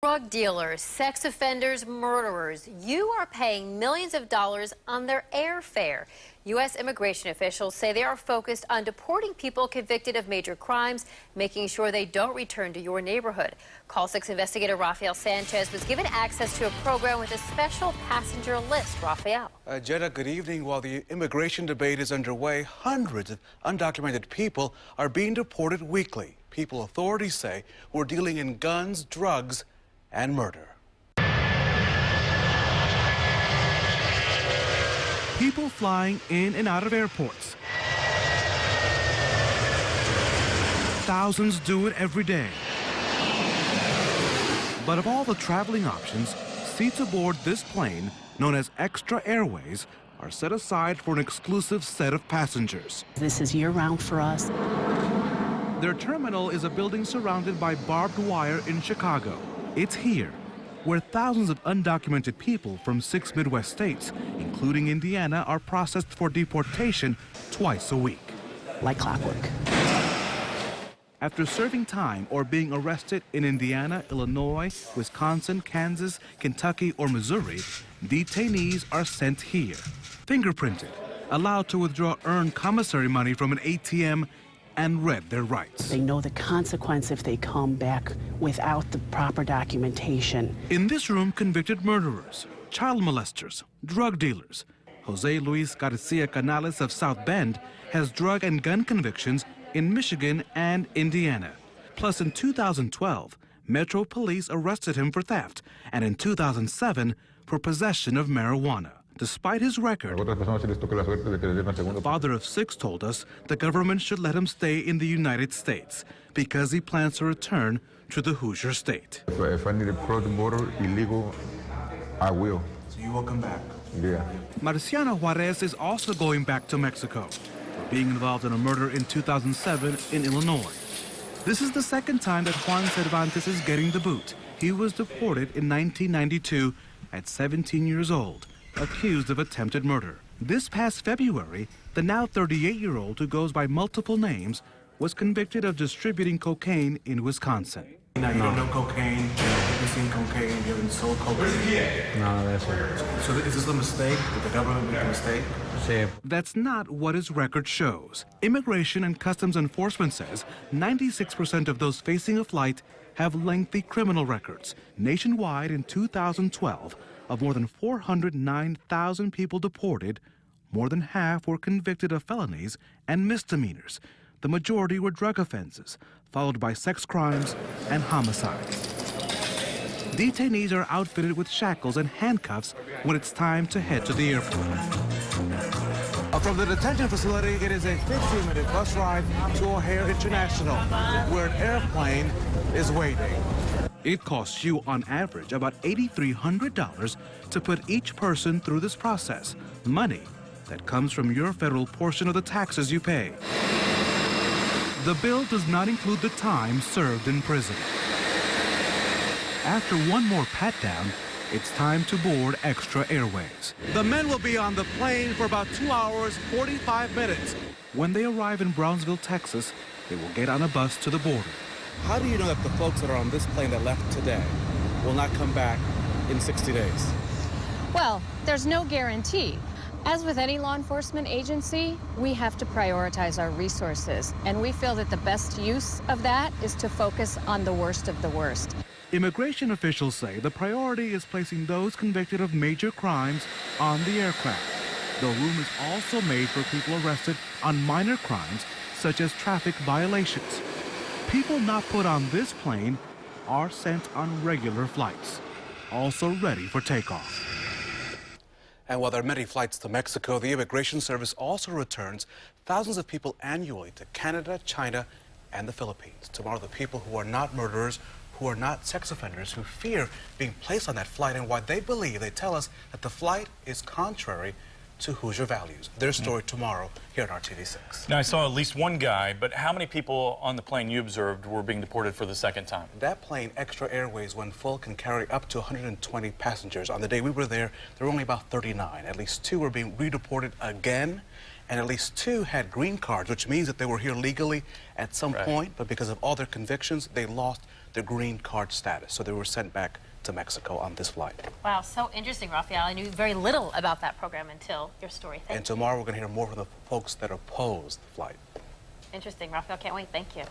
Drug dealers, sex offenders, murderers, you are paying millions of dollars on their airfare. U.S. immigration officials say they are focused on deporting people convicted of major crimes, making sure they don't return to your neighborhood. Call 6 investigator Rafael Sanchez was given access to a program with a special passenger list. Rafael. Jenna, good evening. While the immigration debate is underway, hundreds of undocumented people are being deported weekly. People authorities say who are dealing in guns, drugs, and murder. People flying in and out of airports. Thousands do it every day. But of all the traveling options, seats aboard this plane, known as Extra Airways, are set aside for an exclusive set of passengers. This is year-round for us. Their terminal is a building surrounded by barbed wire in Chicago. It's here, where thousands of undocumented people from 6 Midwest states, including Indiana, are processed for deportation twice a week. Like clockwork. After serving time or being arrested in Indiana, Illinois, Wisconsin, Kansas, Kentucky, or Missouri, detainees are sent here, fingerprinted, allowed to withdraw earned commissary money from an ATM, and read their rights. They know the consequence if they come back without the proper documentation. In this room, convicted murderers, child molesters, drug dealers. Jose Luis Garcia Canales of South Bend has drug and gun convictions in Michigan and Indiana. Plus, in 2012, Metro Police arrested him for theft, and in 2007, for possession of marijuana. Despite his record, the father of 6 told us the government should let him stay in the United States because he plans to return to the Hoosier state. If I need to cross the border illegal, I will. So you will come back? Yeah. Marciano Juarez is also going back to Mexico for being involved in a murder in 2007 in Illinois. This is the second time that Juan Cervantes is getting the boot. He was deported in 1992 at 17 years old, accused of attempted murder. This past February, the now 38-year-old who goes by multiple names was convicted of distributing cocaine in Wisconsin. Now, you don't know cocaine, you've seen cocaine, you haven't sold cocaine. No, that's it. So is this a mistake? Did the government make a mistake? That's not what his record shows. Immigration and Customs Enforcement says 96% of those facing a flight have lengthy criminal records. Nationwide in 2012, of more than 409,000 people deported, more than half were convicted of felonies and misdemeanors. The majority were drug offenses, followed by sex crimes and homicides. Detainees are outfitted with shackles and handcuffs when it's time to head to the airport. From the detention facility, it is a 15-minute bus ride to O'Hare International, where an airplane is waiting. It costs you, on average, about $8,300 to put each person through this process. Money that comes from your federal portion of the taxes you pay. The bill does not include the time served in prison. After one more pat-down, it's time to board Extra Airways. The men will be on the plane for about 2 hours, 45 minutes. When they arrive in Brownsville, Texas, they will get on a bus to the border. How do you know that the folks that are on this plane that left today will not come back in 60 days? Well, there's no guarantee. As with any law enforcement agency, we have to prioritize our resources, and we feel that the best use of that is to focus on the worst of the worst. Immigration officials say the priority is placing those convicted of major crimes on the aircraft, though room is also made for people arrested on minor crimes, such as traffic violations. People not put on this plane are sent on regular flights, also ready for takeoff. And while there are many flights to Mexico, the Immigration Service also returns thousands of people annually to Canada, China, and the Philippines. Tomorrow, the people who are not murderers, who are not sex offenders, who fear being placed on that flight, and why they believe, they tell us that the flight is contrary to Hoosier values. Their story tomorrow here on RTV6. Now, I saw at least one guy, but how many people on the plane you observed were being deported for the second time? That plane, Extra Airways, when full, can carry up to 120 passengers. On the day we were there were only about 39. At least 2 were being redeported again, and at least 2 had green cards, which means that they were here legally at some point, but because of all their convictions, they lost their the green card status. So they were sent back to Mexico on this flight. Wow, so interesting, Rafael. I knew very little about that program until your story. Thank And tomorrow we're going to hear more from the folks that opposed the flight. you. Interesting, Rafael. Can't wait. Thank you.